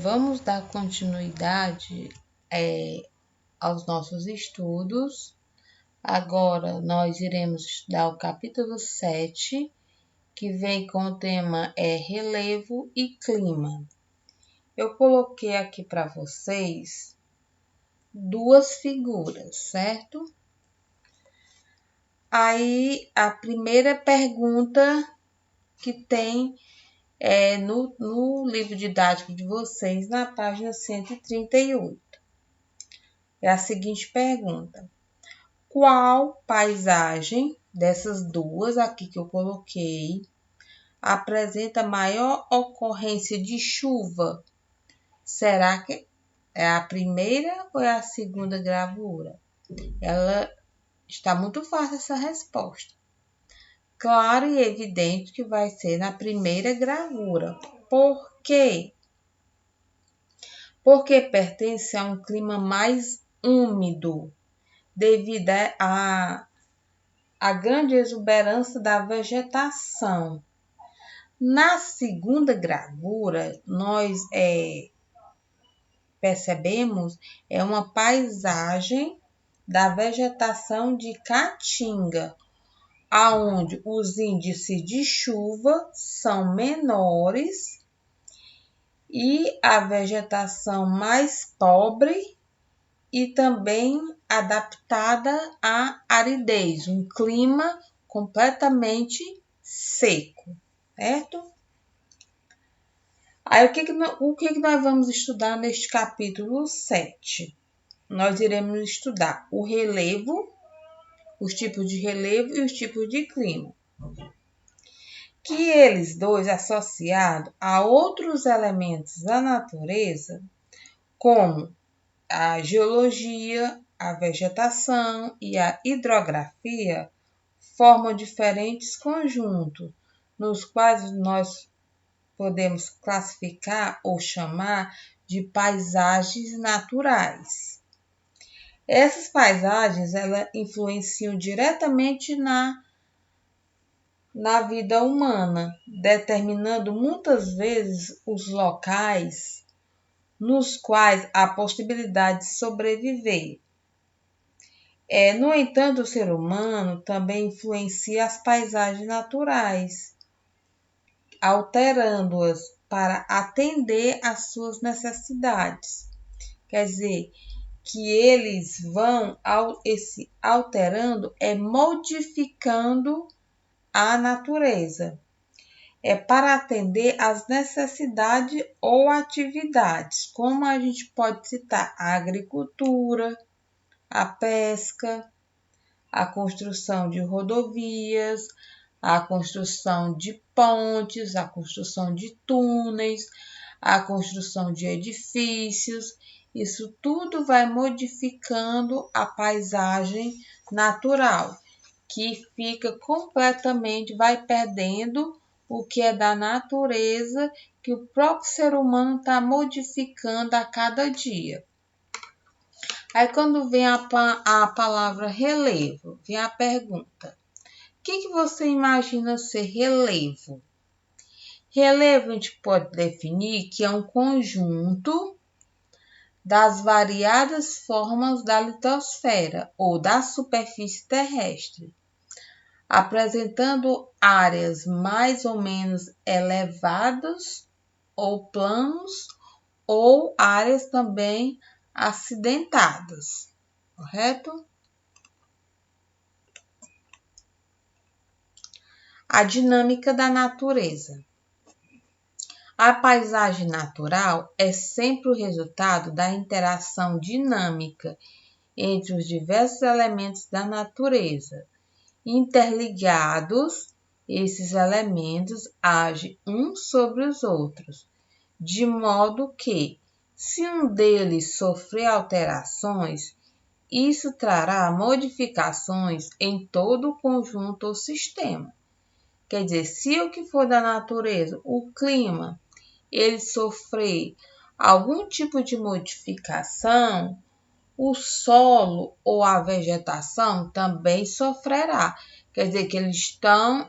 Vamos dar continuidade aos nossos estudos. Agora nós iremos estudar o capítulo 7, que vem com o tema relevo e clima. Eu coloquei aqui para vocês duas figuras, certo? Aí a primeira pergunta que tem no livro didático de vocês, na página 138. É a seguinte pergunta: qual paisagem dessas duas aqui que eu coloquei apresenta maior ocorrência de chuva? Será que é a primeira ou é a segunda gravura? Ela está muito fácil essa resposta. Claro e evidente que vai ser na primeira gravura. Por quê? Porque pertence a um clima mais úmido, devido à grande exuberância da vegetação. Na segunda gravura, nós percebemos uma paisagem da vegetação de caatinga, aonde os índices de chuva são menores e a vegetação mais pobre e também adaptada à aridez, um clima completamente seco, certo? Aí, o que nós vamos estudar neste capítulo 7? Nós iremos estudar o relevo, os tipos de relevo e os tipos de clima. Que eles dois, associados a outros elementos da natureza, como a geologia, a vegetação e a hidrografia, formam diferentes conjuntos, nos quais nós podemos classificar ou chamar de paisagens naturais. Essas paisagens elas influenciam diretamente na vida humana, determinando muitas vezes os locais nos quais há possibilidade de sobreviver. No entanto, o ser humano também influencia as paisagens naturais, alterando-as para atender às suas necessidades. Quer dizer, que eles vão alterando, modificando a natureza. Para atender às necessidades ou atividades, como a gente pode citar a agricultura, a pesca, a construção de rodovias, a construção de pontes, a construção de túneis, a construção de edifícios. Isso tudo vai modificando a paisagem natural, que fica completamente, vai perdendo o que é da natureza, que o próprio ser humano está modificando a cada dia. Aí, quando vem a palavra relevo, vem a pergunta: o que você imagina ser relevo? Relevo a gente pode definir que é um conjunto das variadas formas da litosfera ou da superfície terrestre, apresentando áreas mais ou menos elevadas ou planos, ou áreas também acidentadas, correto? A dinâmica da natureza. A paisagem natural é sempre o resultado da interação dinâmica entre os diversos elementos da natureza. Interligados, esses elementos agem uns sobre os outros, de modo que, se um deles sofrer alterações, isso trará modificações em todo o conjunto ou sistema. Quer dizer, se o que for da natureza, o clima, ele sofrer algum tipo de modificação, o solo ou a vegetação também sofrerá. Quer dizer que eles estão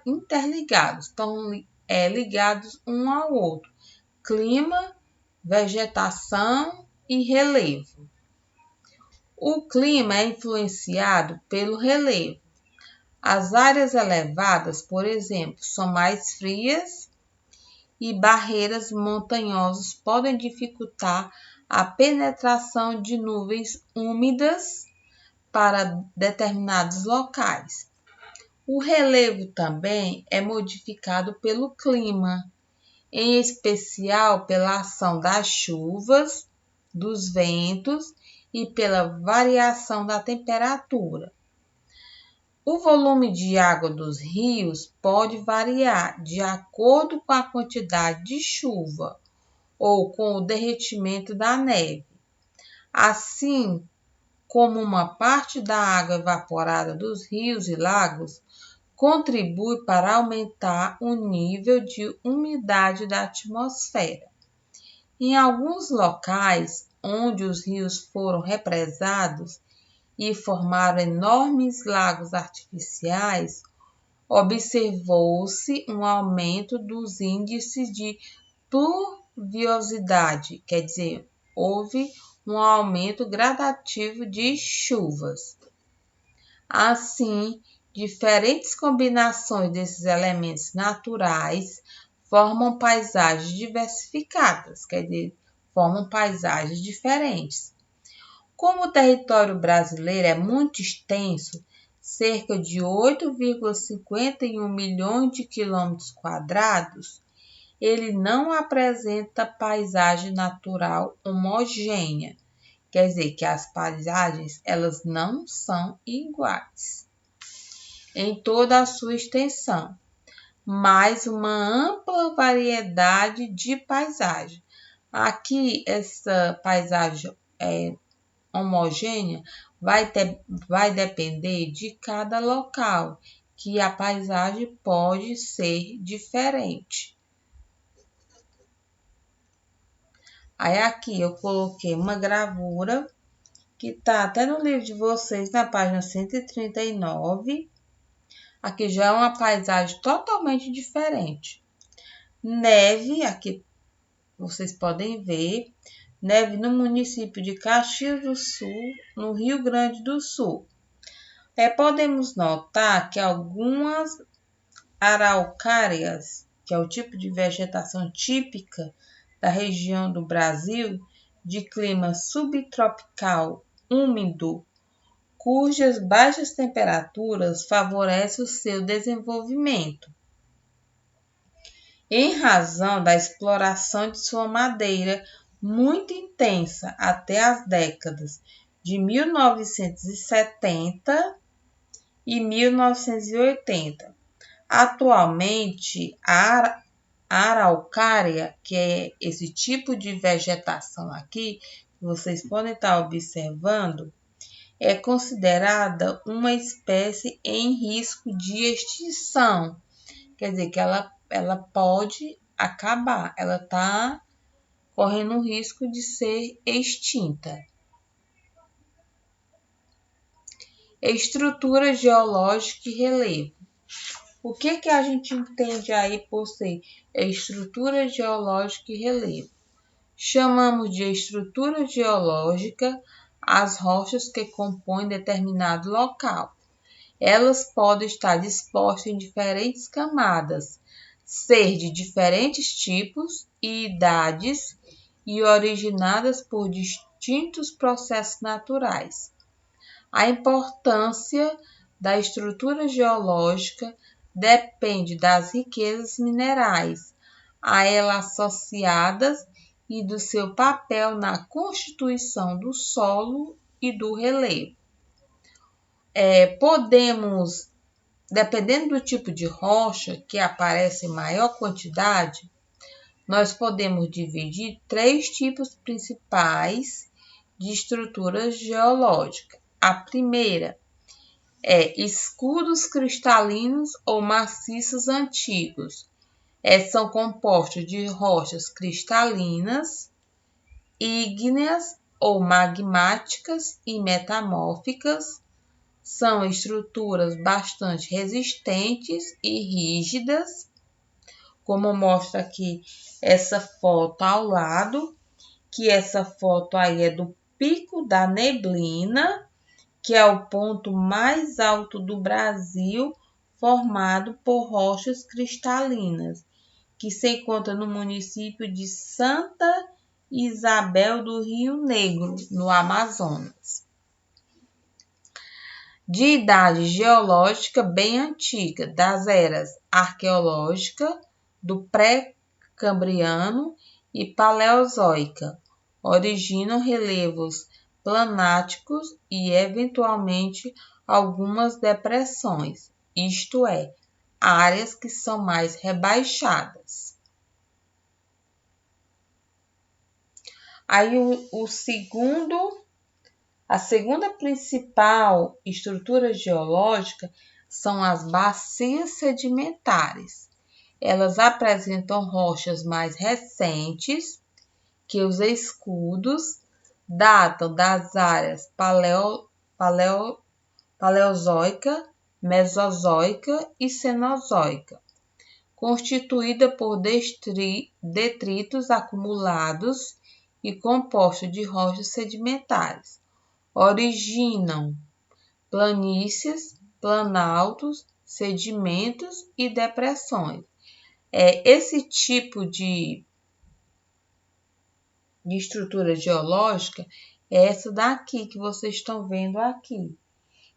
interligados, estão ligados um ao outro. clima, vegetação e relevo. O clima é influenciado pelo relevo. As áreas elevadas, por exemplo, são mais frias e barreiras montanhosas podem dificultar a penetração de nuvens úmidas para determinados locais. O relevo também é modificado pelo clima, em especial pela ação das chuvas, dos ventos e pela variação da temperatura. O volume de água dos rios pode variar de acordo com a quantidade de chuva ou com o derretimento da neve, assim como uma parte da água evaporada dos rios e lagos contribui para aumentar o nível de umidade da atmosfera. Em alguns locais onde os rios foram represados e formaram enormes lagos artificiais, observou-se um aumento dos índices de pluviosidade, quer dizer, houve um aumento gradativo de chuvas. Assim, diferentes combinações desses elementos naturais formam paisagens diversificadas, quer dizer, formam paisagens diferentes. Como o território brasileiro é muito extenso, cerca de 8,51 milhões de quilômetros quadrados, ele não apresenta paisagem natural homogênea. Quer dizer que as paisagens elas não são iguais em toda a sua extensão, mas uma ampla variedade de paisagem. Aqui essa paisagem homogênea vai depender de cada local, que a paisagem pode ser diferente. Aí aqui eu coloquei uma gravura que está até no livro de vocês, na página 139. Aqui já é uma paisagem totalmente diferente. Neve, aqui vocês podem ver, neve no município de Caxias do Sul, no Rio Grande do Sul. Podemos notar que algumas araucárias, que é o tipo de vegetação típica da região do Brasil, de clima subtropical úmido, cujas baixas temperaturas favorecem o seu desenvolvimento, em razão da exploração de sua madeira muito intensa até as décadas de 1970 e 1980. Atualmente, a araucária, que é esse tipo de vegetação aqui, que vocês podem estar observando, é considerada uma espécie em risco de extinção. Quer dizer que ela pode acabar, ela está correndo o risco de ser extinta. Estrutura geológica e relevo. O que a gente entende aí por ser estrutura geológica e relevo? Chamamos de estrutura geológica as rochas que compõem determinado local. Elas podem estar dispostas em diferentes camadas, ser de diferentes tipos e idades e originadas por distintos processos naturais. A importância da estrutura geológica depende das riquezas minerais a ela associadas e do seu papel na constituição do solo e do relevo. Podemos, dependendo do tipo de rocha que aparece em maior quantidade, nós podemos dividir 3 tipos principais de estruturas geológicas. A primeira é escudos cristalinos ou maciços antigos. São compostos de rochas cristalinas, ígneas ou magmáticas e metamórficas. São estruturas bastante resistentes e rígidas. como mostra aqui essa foto ao lado, que essa foto aí é do Pico da Neblina, que é o ponto mais alto do Brasil, formado por rochas cristalinas, que se encontra no município de Santa Isabel do Rio Negro, no Amazonas. De idade geológica bem antiga, das eras arqueológica, do pré-cambriano e paleozoica, originam relevos planáticos e, eventualmente, algumas depressões, isto é, áreas que são mais rebaixadas. Aí a segunda principal estrutura geológica são as bacias sedimentares. Elas apresentam rochas mais recentes que os escudos, datam das áreas paleozoica, mesozoica e cenozoica, constituída por detritos acumulados e compostos de rochas sedimentares. Originam planícies, planaltos, sedimentos e depressões. Esse tipo de estrutura geológica é essa daqui que vocês estão vendo aqui,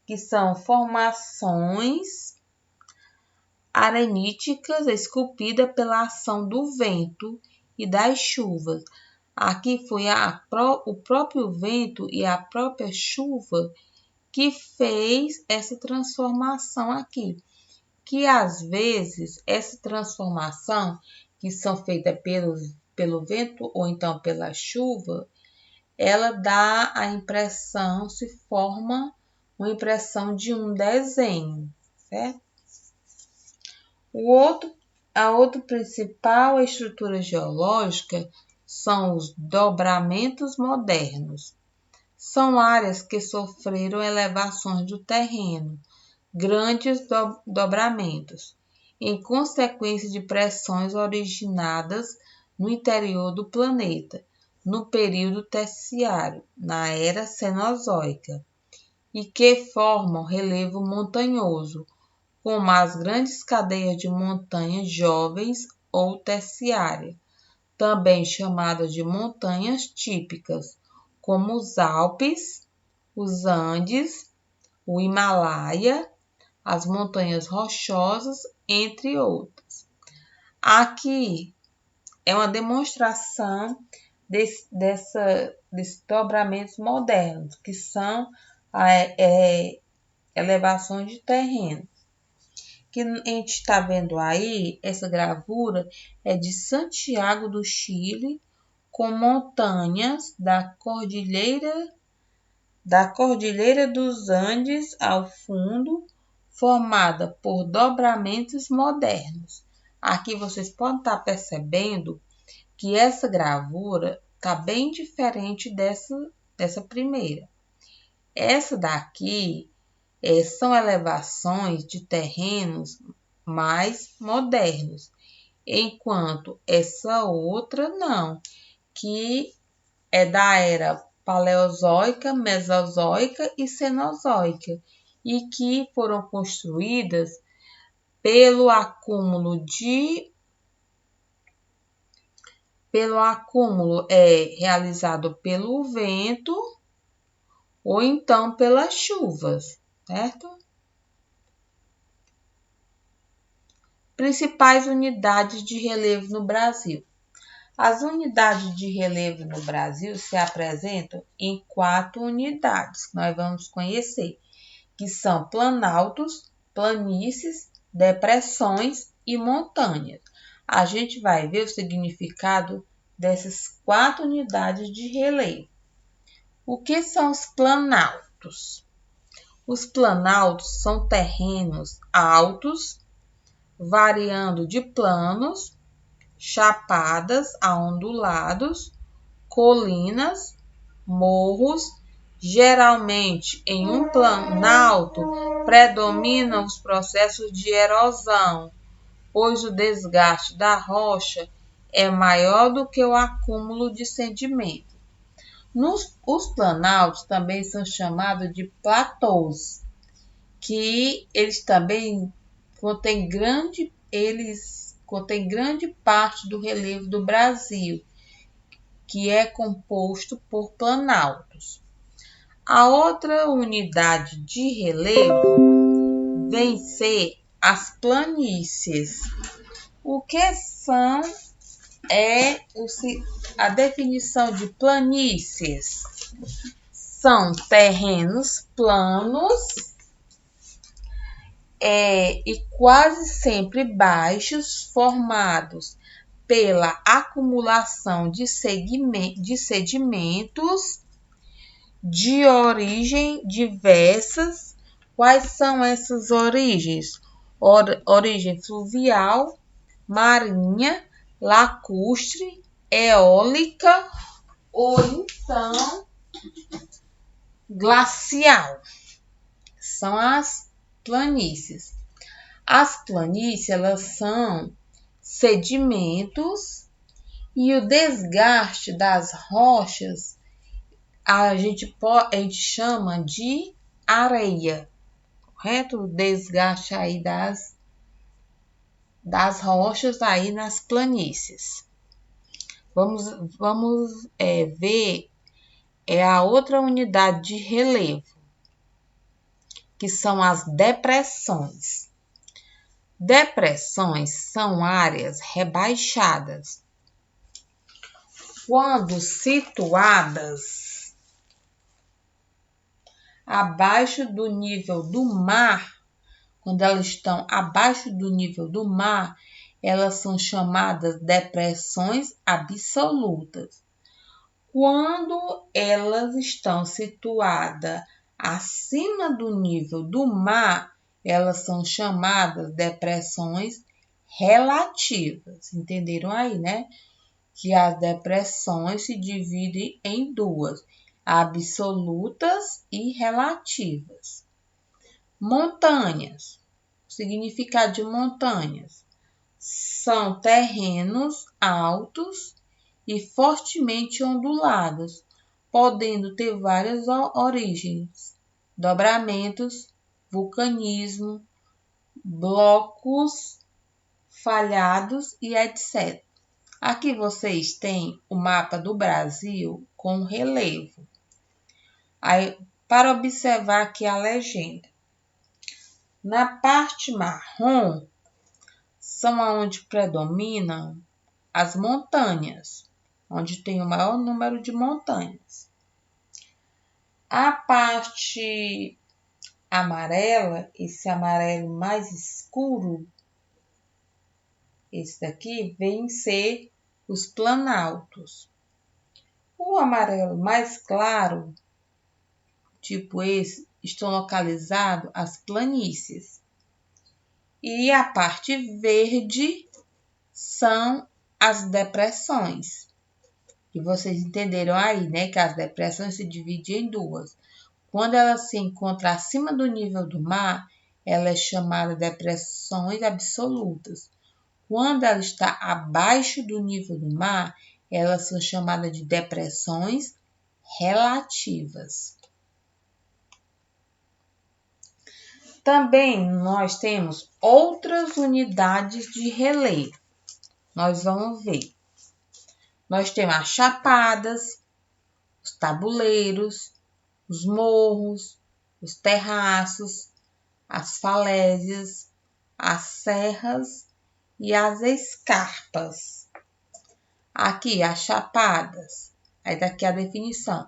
que são formações areníticas esculpidas pela ação do vento e das chuvas. Aqui foi o próprio vento e a própria chuva que fez essa transformação aqui. Que às vezes essa transformação que são feitas pelo vento ou então pela chuva, ela dá a impressão, se forma uma impressão de um desenho, certo? A outra principal estrutura geológica são os dobramentos modernos. São áreas que sofreram elevações do terreno, grandes dobramentos, em consequência de pressões originadas no interior do planeta, no período terciário, na era cenozoica, e que formam relevo montanhoso, como as grandes cadeias de montanhas jovens ou terciárias, também chamadas de montanhas típicas, como os Alpes, os Andes, o Himalaia, as montanhas rochosas, entre outras. Aqui é uma demonstração desses dobramentos modernos, que são elevações de terreno. Que a gente está vendo aí, essa gravura é de Santiago do Chile, com montanhas da Cordilheira dos Andes ao fundo, formada por dobramentos modernos. Aqui vocês podem estar percebendo que essa gravura está bem diferente dessa primeira. Essa daqui são elevações de terrenos mais modernos, enquanto essa outra não, que é da era paleozoica, mesozoica e cenozoica, e que foram construídas pelo acúmulo realizado pelo vento ou então pelas chuvas, certo? Principais unidades de relevo no Brasil. As unidades de relevo no Brasil se apresentam em 4 unidades que nós vamos conhecer, que são planaltos, planícies, depressões e montanhas. A gente vai ver o significado dessas 4 unidades de relevo. O que são os planaltos? Os planaltos são terrenos altos, variando de planos, chapadas a ondulados, colinas, morros. Geralmente, em um planalto, predominam os processos de erosão, pois o desgaste da rocha é maior do que o acúmulo de sedimento. Os planaltos também são chamados de platôs, que eles também contêm grande parte do relevo do Brasil, que é composto por planaltos. A outra unidade de relevo vem ser as planícies. O que são a definição de planícies? São terrenos planos e quase sempre baixos, formados pela acumulação de sedimentos de origem diversas. Quais são essas origens? Origem fluvial, marinha, lacustre, eólica ou então glacial. São as planícies. As planícies, elas são sedimentos e o desgaste das rochas a gente chama de areia, correto? O desgaste aí das rochas aí nas planícies. Vamos ver a outra unidade de relevo, que são as depressões. Depressões são áreas rebaixadas, quando situadas abaixo do nível do mar. Quando elas estão abaixo do nível do mar, elas são chamadas depressões absolutas. Quando elas estão situadas acima do nível do mar, elas são chamadas depressões relativas. Entenderam aí, né? Que as depressões se dividem em duas, absolutas e relativas. Montanhas. O significado de montanhas são terrenos altos e fortemente ondulados, podendo ter várias origens, dobramentos, vulcanismo, blocos falhados e etc. Aqui vocês têm o mapa do Brasil com relevo. Aí, para observar aqui a legenda. Na parte marrom, são onde predominam as montanhas, onde tem o maior número de montanhas. A parte amarela, esse amarelo mais escuro, esse daqui, vem ser os planaltos. O amarelo mais claro, tipo esse, estão localizados as planícies. E a parte verde são as depressões. E vocês entenderam aí, né, que as depressões se dividem em duas. Quando ela se encontra acima do nível do mar, ela é chamada de depressões absolutas. Quando ela está abaixo do nível do mar, elas são chamadas de depressões relativas. Também nós temos outras unidades de relevo. Nós vamos ver. Nós temos as chapadas, os tabuleiros, os morros, os terraços, as falésias, as serras e as escarpas. Aqui, as chapadas. Aí daqui a definição.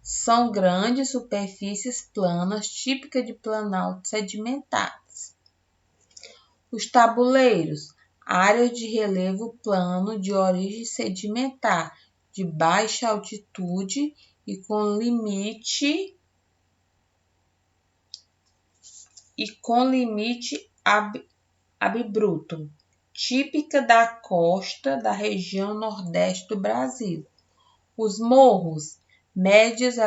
São grandes superfícies planas, típicas de planaltos sedimentares. Os tabuleiros, áreas de relevo plano de origem sedimentar, de baixa altitude e com limite abrupto, típica da costa da região nordeste do Brasil. Os morros, médias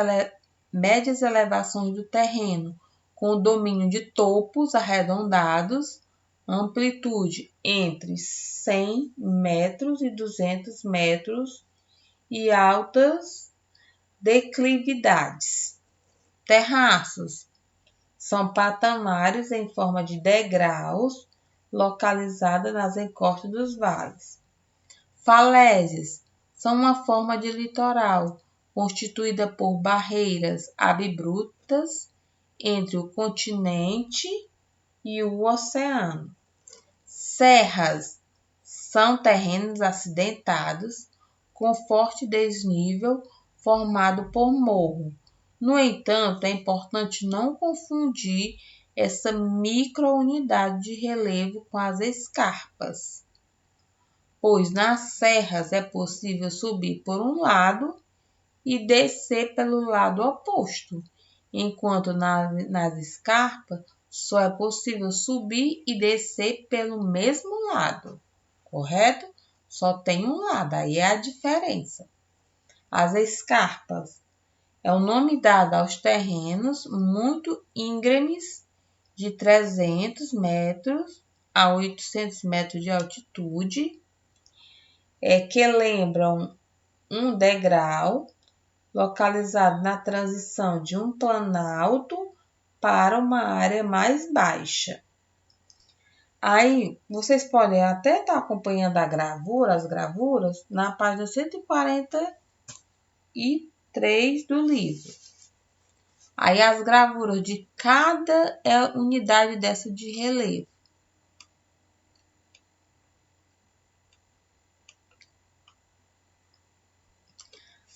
elevações do terreno, com domínio de topos arredondados, amplitude entre 100 metros e 200 metros e altas declividades. Terraços são patamares em forma de degraus localizadas nas encostas dos vales. Falésias são uma forma de litoral constituída por barreiras abruptas entre o continente e o oceano. Serras são terrenos acidentados com forte desnível formado por morro. No entanto, é importante não confundir essa microunidade de relevo com as escarpas, pois nas serras é possível subir por um lado e descer pelo lado oposto, enquanto nas escarpas só é possível subir e descer pelo mesmo lado, correto? Só tem um lado, aí é a diferença. As escarpas é o nome dado aos terrenos muito íngremes de 300 metros a 800 metros de altitude, que lembram um degrau localizado na transição de um planalto para uma área mais baixa. Aí, vocês podem até estar acompanhando as gravuras, na página 143 do livro. Aí, as gravuras de cada unidade dessa de relevo.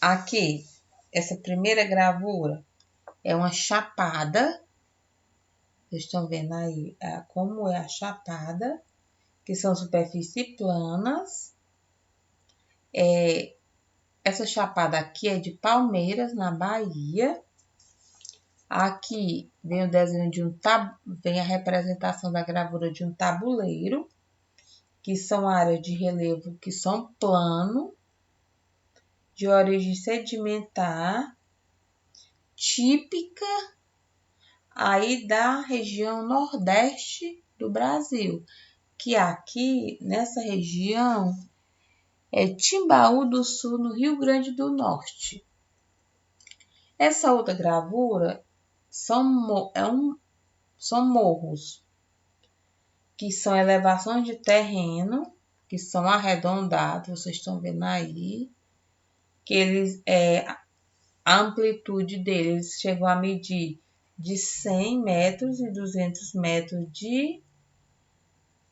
Aqui, essa primeira gravura é uma chapada. Vocês estão vendo aí como é a chapada, que são superfícies planas. Essa chapada aqui é de Palmeiras, na Bahia. Aqui vem o desenho de vem a representação da gravura de um tabuleiro, que são áreas de relevo que são plano, de origem sedimentar, típica aí da região nordeste do Brasil, que aqui nessa região é Timbaú do Sul, no Rio Grande do Norte. Essa outra gravura são morros, que são elevações de terreno, que são arredondados, vocês estão vendo aí, que a amplitude deles chegou a medir de 100 metros e 200 metros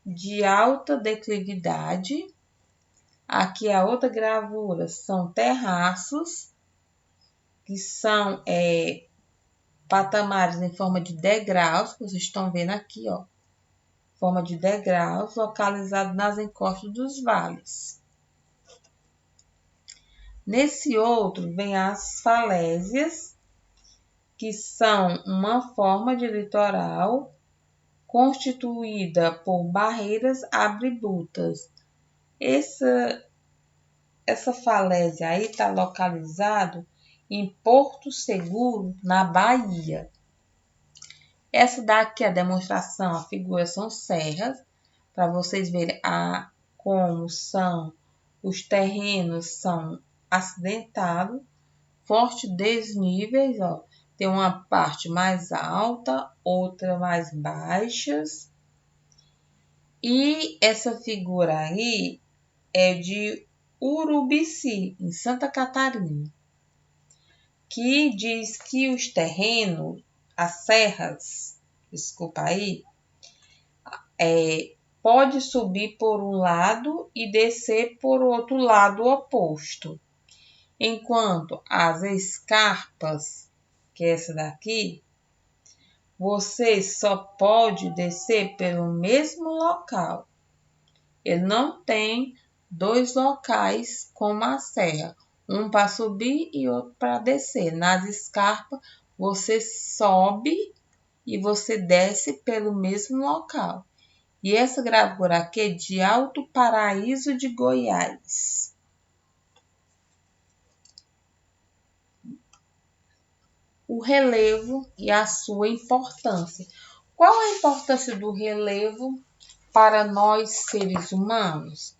de alta declividade. Aqui a outra gravura são terraços, que são patamares em forma de degraus, que vocês estão vendo aqui, ó, forma de degraus, localizados nas encostas dos vales. Nesse outro, vem as falésias, que são uma forma de litoral constituída por barreiras abruptas. Essa falésia aí está localizado em Porto Seguro, na Bahia. Essa daqui, a demonstração, a figura são serras, para vocês verem como são os terrenos, são acidentados, fortes desníveis, ó. Tem uma parte mais alta, outra mais baixas. E essa figura aí é de Urubici, em Santa Catarina, que diz que os terrenos, as serras, desculpa aí, pode subir por um lado e descer por outro lado oposto. Enquanto as escarpas, que é essa daqui, você só pode descer pelo mesmo local. Ele não tem dois locais como a serra, um para subir e outro para descer. Nas escarpas, você sobe e você desce pelo mesmo local. E essa gravura aqui é de Alto Paraíso de Goiás. O relevo e a sua importância. Qual a importância do relevo para nós seres humanos?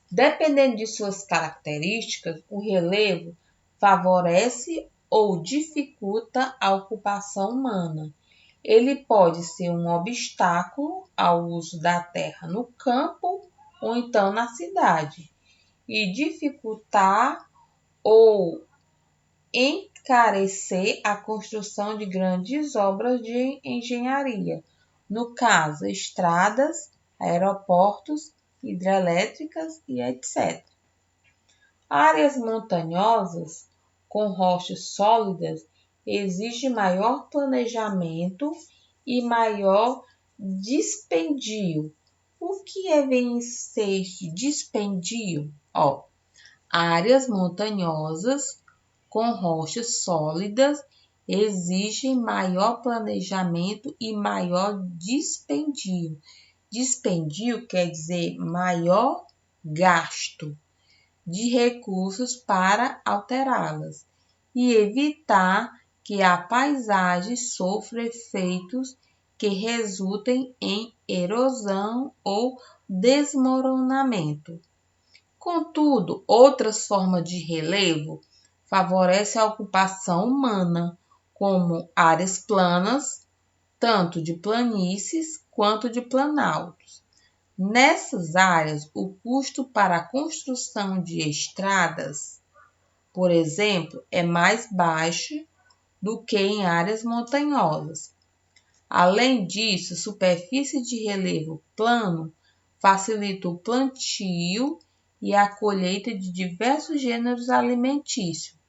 Dependendo de suas características, o relevo favorece ou dificulta a ocupação humana. Ele pode ser um obstáculo ao uso da terra no campo ou então na cidade, e dificultar ou encarecer a construção de grandes obras de engenharia, no caso, estradas, aeroportos, hidrelétricas e etc. Áreas montanhosas com rochas sólidas exigem maior planejamento e maior dispendio. O que vem ser dispendio? Áreas montanhosas com rochas sólidas exigem maior planejamento e maior dispendio. Dispendio quer dizer maior gasto de recursos para alterá-las e evitar que a paisagem sofra efeitos que resultem em erosão ou desmoronamento. Contudo, outras formas de relevo favorecem a ocupação humana, como áreas planas, tanto de planícies quanto de planaltos. Nessas áreas, o custo para a construção de estradas, por exemplo, é mais baixo do que em áreas montanhosas. Além disso, superfície de relevo plano facilita o plantio e a colheita de diversos gêneros alimentícios.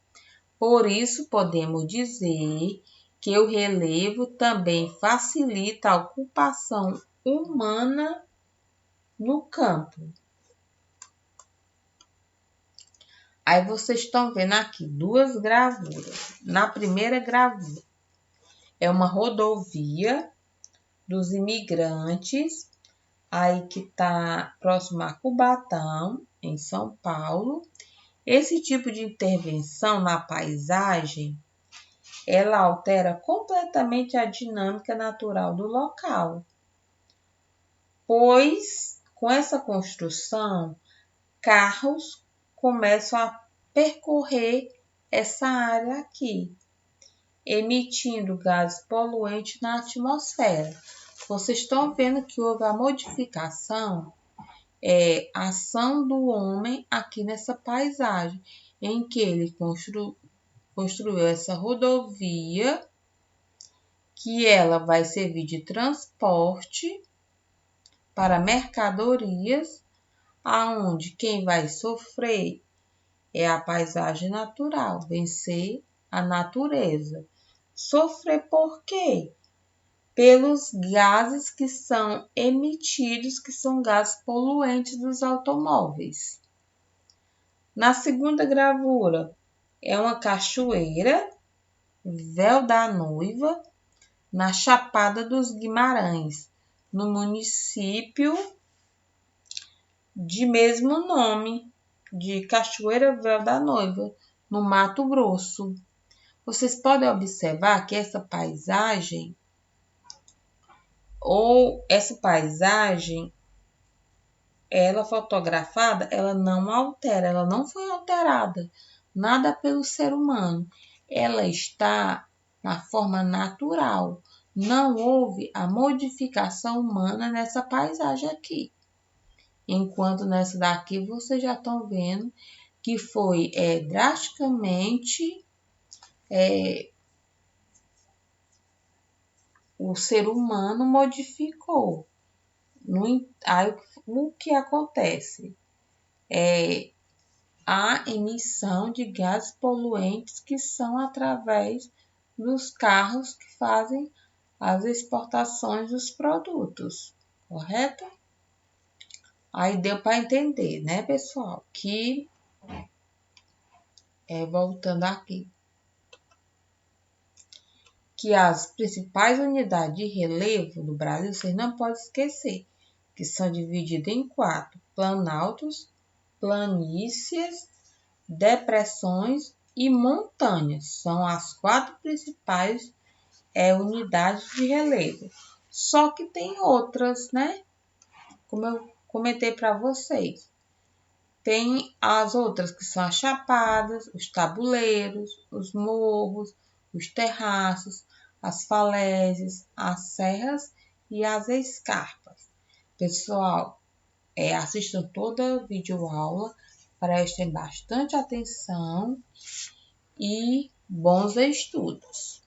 Por isso, podemos dizer que o relevo também facilita a ocupação humana no campo. Aí vocês estão vendo aqui duas gravuras. Na primeira gravura é uma rodovia dos imigrantes, aí que está próximo a Cubatão, em São Paulo. Esse tipo de intervenção na paisagem, ela altera completamente a dinâmica natural do local, pois com essa construção, carros começam a percorrer essa área aqui, emitindo gases poluentes na atmosfera. Vocês estão vendo que houve a modificação, a ação do homem aqui nessa paisagem, em que ele construiu essa rodovia, que ela vai servir de transporte para mercadorias, aonde quem vai sofrer é a paisagem natural, vencer a natureza. Sofrer por quê? Pelos gases que são emitidos, que são gases poluentes dos automóveis. Na segunda gravura, é uma cachoeira, Véu da Noiva, na Chapada dos Guimarães, no município de mesmo nome, de Cachoeira Véu da Noiva, no Mato Grosso. Vocês podem observar que essa paisagem, ela fotografada, ela não altera, ela não foi alterada, nada pelo ser humano. Ela está na forma natural. Não houve a modificação humana nessa paisagem aqui. Enquanto nessa daqui vocês já estão vendo que foi drasticamente o ser humano modificou. Aí, o que acontece? A emissão de gases poluentes que são através dos carros que fazem as exportações dos produtos, correto? Aí deu para entender, né, pessoal? Que, voltando aqui, que as principais unidades de relevo do Brasil, vocês não podem esquecer, que são divididas em 4: planaltos, planícies, depressões e montanhas. São as 4 principais unidades de relevo. Só que tem outras, né? Como eu comentei para vocês. Tem as outras que são as chapadas, os tabuleiros, os morros, os terraços, as falésias, as serras e as escarpas. Pessoal, assistam toda a videoaula, prestem bastante atenção e bons estudos.